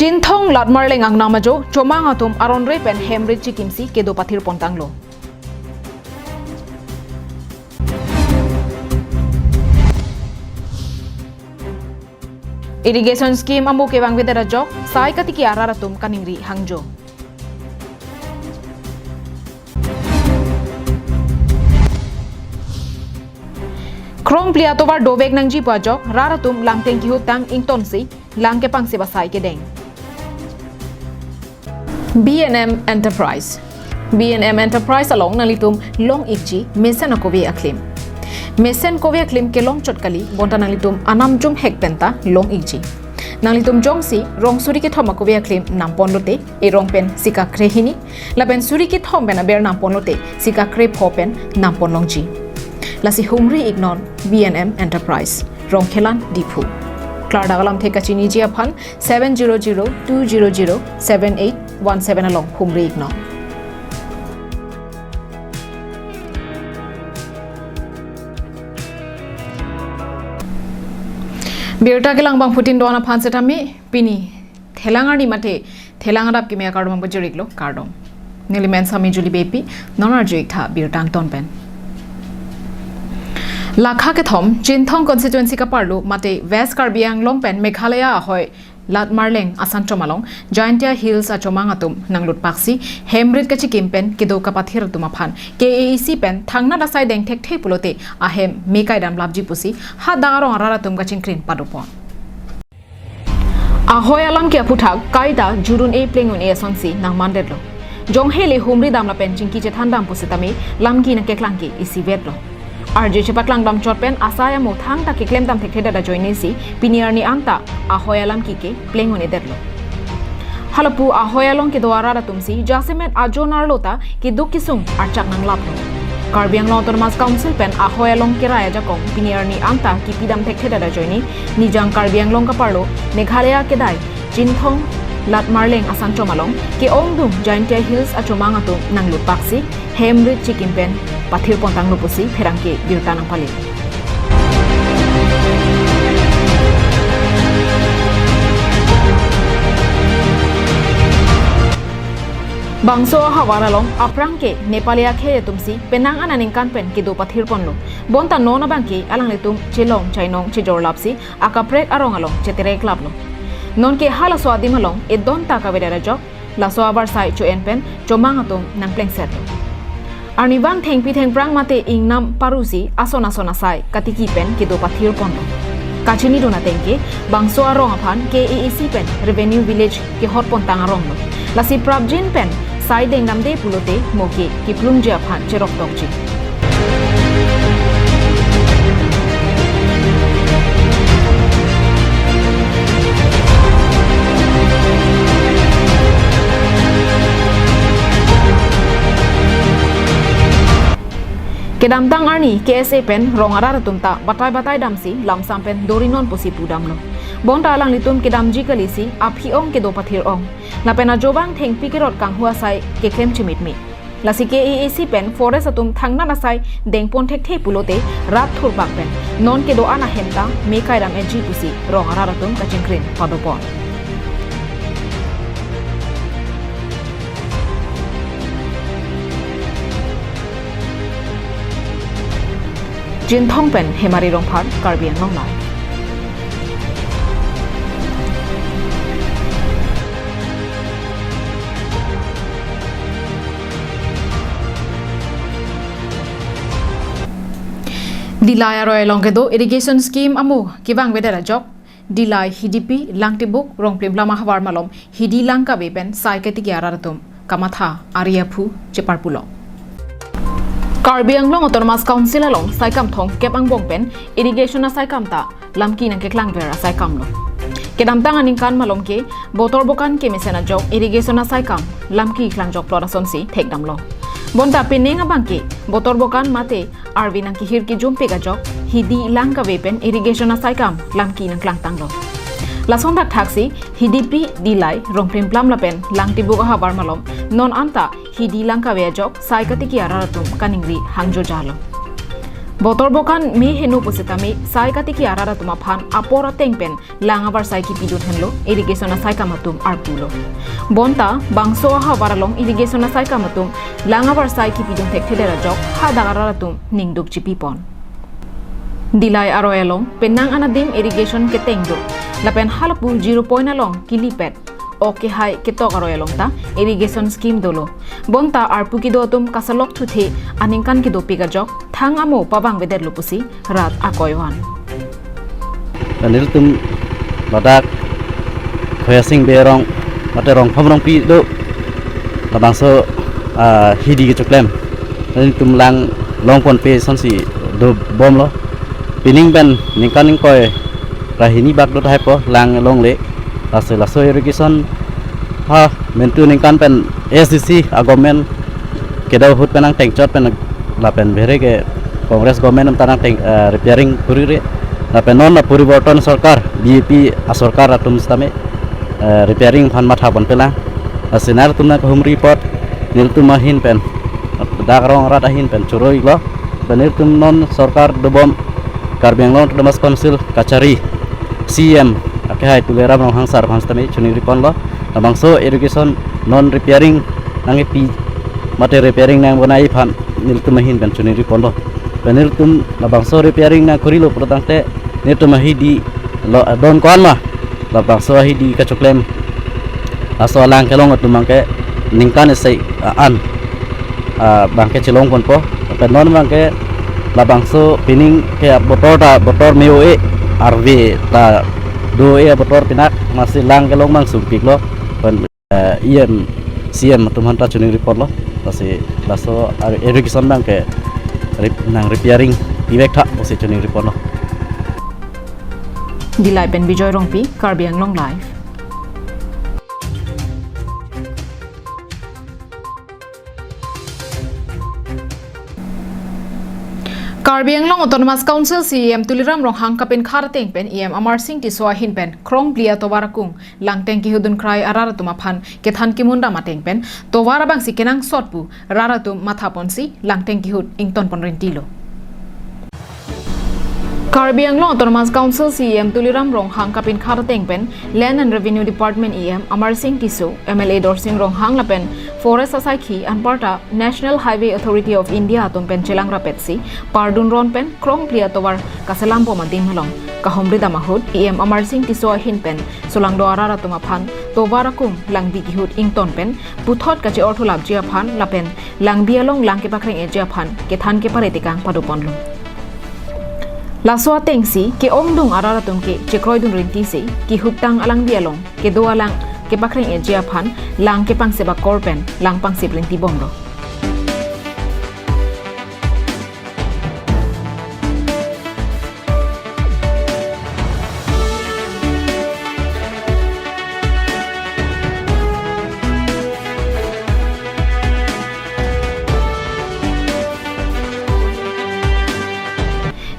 Jinthong latmarleng ang namajo chomang atum aron repen hemri chikimsi kedo pathir pontanglo. Irrigation scheme amu kewang vedera jok sai katiki araratum kaningri hangjo. Krong pliatovar dovek nang jipa jok raratum langteng ki hutang ingtonsi lang kepang seba sai kedeng. B&M Enterprise B&M Enterprise along nalitum long ikji mesen akovi aklim. Mesen kovi aklim ke long chotkali bonta nalitum anam jum hek penta long ikji. Nalitum jongsi rong suri ke thom akovi aklim nampon lote e rong pen sika krehini laben suri ke thom bena ber nampon lote sika kre phopen nampon longji. Lasi humri ignon B&M Enterprise rong khelan dipu. Klardagalam theka chini jia phan 700-200-7817 along humri ignon. Abirta kelang bang putin doana phan setami pini thelangar ni mate thelangarap ki me kardom bajuriklo kardom. Nilimen sami juli bepi nonar juik tha Abirta ton pen. Lakha ke thom Jinthong constituency ka parlu mate West Karbi Anglong pen Meghalaya ahoy latmarleng asan chomalong Giantia Hills a chomangatum nanglut paksi hemrit ka chikim pen kido ka pathir tumaphan KAEC pen thangna dasai deng thek thei pulote ahem mekai dam labji pusi ha dangaro araratum ka chingkrin padupon ahoy alam ke aputhak kaida jurun e plengun e sonsi nang mandedlo jonghele humri dam la pen chingki che thandam pusitami lamki na keklangi isi vedlo RJ Chepaklang dam chotpen asaya mo thang ta ki klem dam thektheda da join si piniarni angta ahoyalam ki ke plengone derlo halapu ahoyalong ki dwara ra tumsi jasemen ajonar lota ki dukisum archak nang lapno Karbiang Autonomous Council pen ahoyalong ki raya jakong piniarni angta ki pidam thektheda da joini nijang Karbiang long ka parlo Meghalaya kedai Jinthong latmarleng asan chomalong ki ongdum Giantia Hills achomangatum nang lupaksi hemrit chikim pen pathir pontang lupusi pherangke Abirta nang pali bangso hawaralong aprangke Nepalia khe tumsi penang ananing kan pen kido pathir ponlo bonta nona bangke alang letum chilong chainong chijor lapsi akaprek arong along chetere klablo non ke hala swadi malong e don ta ka vedera jok la so abar sai chu en pen chomangatum nang pleng set Arnibang thengpi thengprang mate ingnam parusi asona sona sai katiki pen kido pathir pondo kachini dona tengke bangso arong aphan KAEC pen revenue village ke hot pontang arong lo lasi prabjin pen sai dengdam de pulote moke ki plumje aphan cherok tokji Kedamtang arni KSA pen rong araratumta batai damsi lamsam pen dorinon pusi pudamlo bonta alang litum kedamji kalisi aphiong kedo pathir ong lapena jobang theng pikirot kang hua sai ke klem chimit mi lasi KAEC pen forest atum thangna nasai dengpon thek thei pulote rat thur bak pen non kedo ana hemta mekai ram eji pusi rong araratum kachingkrin padopon Jinthong pen hemari rongphar Karbi Anglong lai Dilai aroy longkedo irrigation scheme amu kibang vedera jok Dilai hidipi langtibuk rongplim lama hawar malom hidi langka bepen sai ketiki araratum kamatha ariaphu cheparpulo Karbi Anglong Autonomous Council along saikam thong kep ang bongpen irrigation na saikam ta lamki nang keklang vera saikam lo kedamtang aning kan malom ke botor bokan ke mesena jok irrigation na saikam lamki klang jok plorason si thekdam lo bonta pinenga bangke botor bokan mate arvi nang ki hirki jumpe ga jok hidi langka wepen irrigation na saikam lamki nang klang tanglo lasong dak thaksi hidipi dilai rongprim plam lapen langtibu ga habar malom non anta hidi langka we jok sai katiki araratum kaningri hangjo jalo Botor bokan mi henu pusitami sai katiki arara tuma phan apora tengpen langabar sai ki pidun henlo irrigation na sai kamatum arpulo bonta bangso ha waralong irrigation na sai kamatum langabar sai ki pidun thekthedera jok ha dagarara tum ningduk chipipon dilai aroelong penang anadim irrigation ke tengdo lapen halapu 0 point along kilipet oke hai ketok aroelong ta irrigation scheme dolo bonta arpu ki do tum kasalok thuthe aningkan ki do piga jok thang amo pabang beder lupusi rat akoywan anil tum badak khoyasing berong mate rong phamrong pi do labangso hidi ki choklem anil tum lang long pon pe sonsi do bom lo pining ben ningkan ning koy rahini bak do thai po lang long le laso irrigation ha mentu ningkan pen SDC government kedaw hut penang tengchot pen lapen bhere ke Congress government am tanang teng repairing purire lapen non puriborton sarkar BJP asorkar atum stame repairing phan matha bon pela asinar tumna home report nil tumahin pen dagrong rat ahin pen churoi lo benir tum non sarkar dobom Karbianglong Damas Council Kachari CM akhai tulera bang hangsar bangstame chuni ripon lo bangso irrigation non repairing nangi pi mate repairing nang bonai phan nil tumahin ben chuni ripon lo benir tum bangso repairing na kurilo protangte nil tumahi di lo don kon ma bangso hi di ka choklem aso lang kelong tumangke ningkan sei an bangke chelong pon po pe non bangke labangso pining ke botor meo e RV ta do e botor pinak masih lang kelong mang sumpik lo pen iem CM tuman ta chuning report lo masih laso irrigation bang ke nang repairing ibek tha masih chuning report lo dilai pen bijoy rongpi Karbianglong live Karbianglong Autonomous Council CM tuliram rong hang kapin kharateng pen EM Amar Singh ti so hin pen krong plia towarakung langteng ki hudun krai arara tuma phan ke than ki munda mateng pen towara bang sikenang sotpu raratum matha ponsi langteng ki hud ington pon rentilo Karbianglong Autonomous Council CM tuliram rong hang kapin kharateng pen Land and Revenue Department EM Amar Singh Tiso MLA Dorsing rong hang lapen Forest Society Anparta National Highway Authority of India atom pen chelang rapetsi pardun ron pen krong plia towar kasalam po madin halong kahomri damahud EM Amar Singh Tiso hin pen solang do arara tuma phan towarakum langbi ki hud ington pen puthot kache orthulab jia phan lapen langbi along langke pakreng e jia phan ke than ke pare tikang padupon lo Laswa tengsi ke ongdung arara tungke chekroi dun rinti se ki hutang alang bialong ke do alang ke pakreng e jia phan lang ke pang seba korpen lang pang se plenty bomro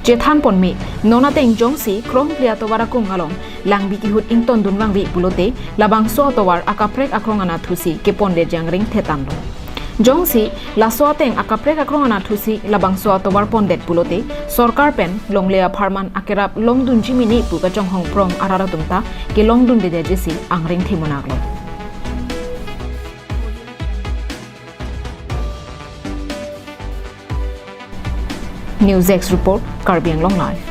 Jethan ponmi nona teng jongsi krong plia towara kung along langbi ki hut ington dunwang bi pulote labang so towar akaprek akrong ana thusi ke ponde jangring thetamlo jongsi laso teng akaprek akrong ana thusi labang so towar pondet pulote sarkar pen longlea pharman akerap longdun jimini pu ka jonghong prong arara tumta ke longdun de jesi angring thimonaklo News X report Karbianglong live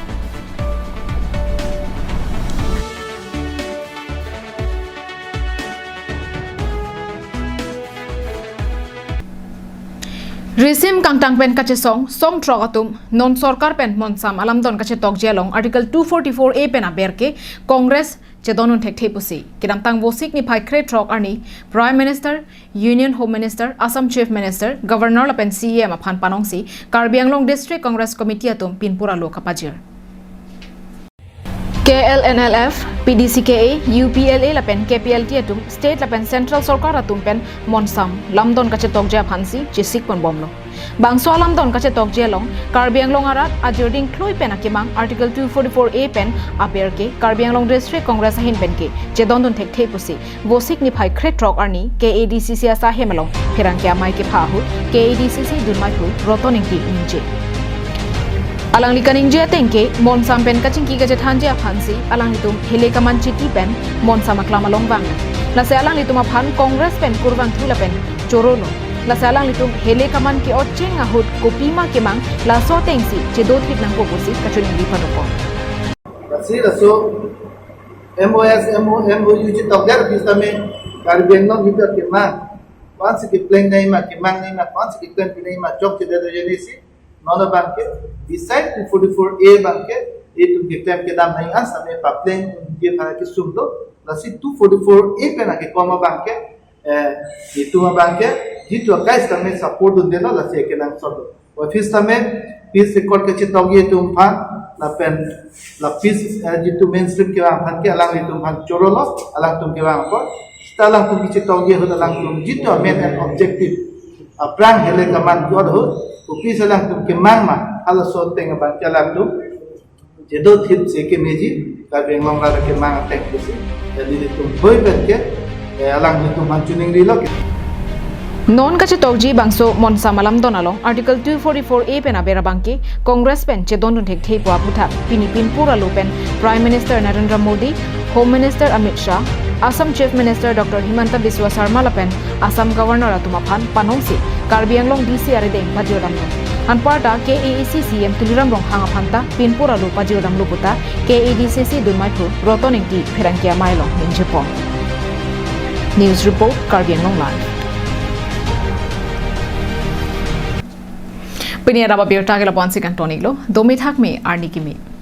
Resim kangtang pen kache song trogatum non sarkar pen monsam alamdon kache tok jelong article 244A pen aberke Congress Chedonun Tekte Pusi, Kidamtang Vosik ni Pai Kre Trok Arni, Prime Minister, Union Home Minister, Assam Chief Minister, Governor Lapen CM Aphan Panongsi, Karbianglong District Congress Committee Atum Pinpura Lokapajir. KLNLF, PDCKA, UPLA Lapen KPLT Atum, State Lapen Central Sarkar Atum Pen, Monsam, Lamdon Kache Tokja Phansi, Chisik Pon Bomlo. Bangso Lamdon Kache Tokja Long, Karbianglong Arat, Ajording Kloi Pen Akimang, Article 244A Pen, Aperke, Karbianglong District Congress Ahin Penke, Jedondon Tekte Pusi, Vosik ni Pai Kre Trok Arni, KADCC Asa Hemelong, Pirangkia Maike Pahu, KADCC Dunmaihu, Rotoning Ki Inje. alang likaning je tengke mon sampen kachingki ga jethan je aphansi alang litum hele kaman chiti pen mon samaklama longwang la se alang litum aphan congress pen kurwang thula pen chorono la se alang litum hele kaman ki ocheng ahut kopima kemang la so tengsi je do thit nang poposi kachuning di padoko kasi so MOS MOU ji togder bisame karbiang no gitu kemang kwan si pleng nei ma kemang nei ma kwan si plan nei ma job ke de jenisi nono banke beside 244A banke itu kitam ke dam nahi an same pa pleng dia kana ki sumdo lasi 244A pe na ke koma banke itu ma banke jitu guys tame support dena lasi ke nang sodo office tame peace record ke chitogi itu phan la pen la peace jitu mainstream ke phan ke alang itu phan chorolo alang tum ke bang ko talang tum ki chitogi ho alang tum jitu main and objective aprang hele kaman god ho upi salang tum ke mangma ala so teng ban chalang tum jedo thip se ke meji ka bengong la ke mang tek kusi jadi tum boy bet ke alang tum man chuning ri lo non kache tokji bangso mon samalam donalong article 244A pen abera bangke congress pen che don thek thei pwa putha pini pin pura lo pen prime minister Narendra Modi home minister Amit Shah Assam Chief Minister Dr. Himanta Biswa Sarma Lapen, Assam Governor Atumaphan Panongsi, Karbi Anglong DC Arideng Pajiodam. Anparta KACCM Tuliram Rong Hangapanta, Pinpura Lu Pajiodam Luputa, KADCC Dumaitu, Rotoningti, Perankia Mailong, Ninjapon. News Report, Karbi Anglong Live. Pinia Abirta ke Laponsi Kantoniglo, Domithak me Arnikimi.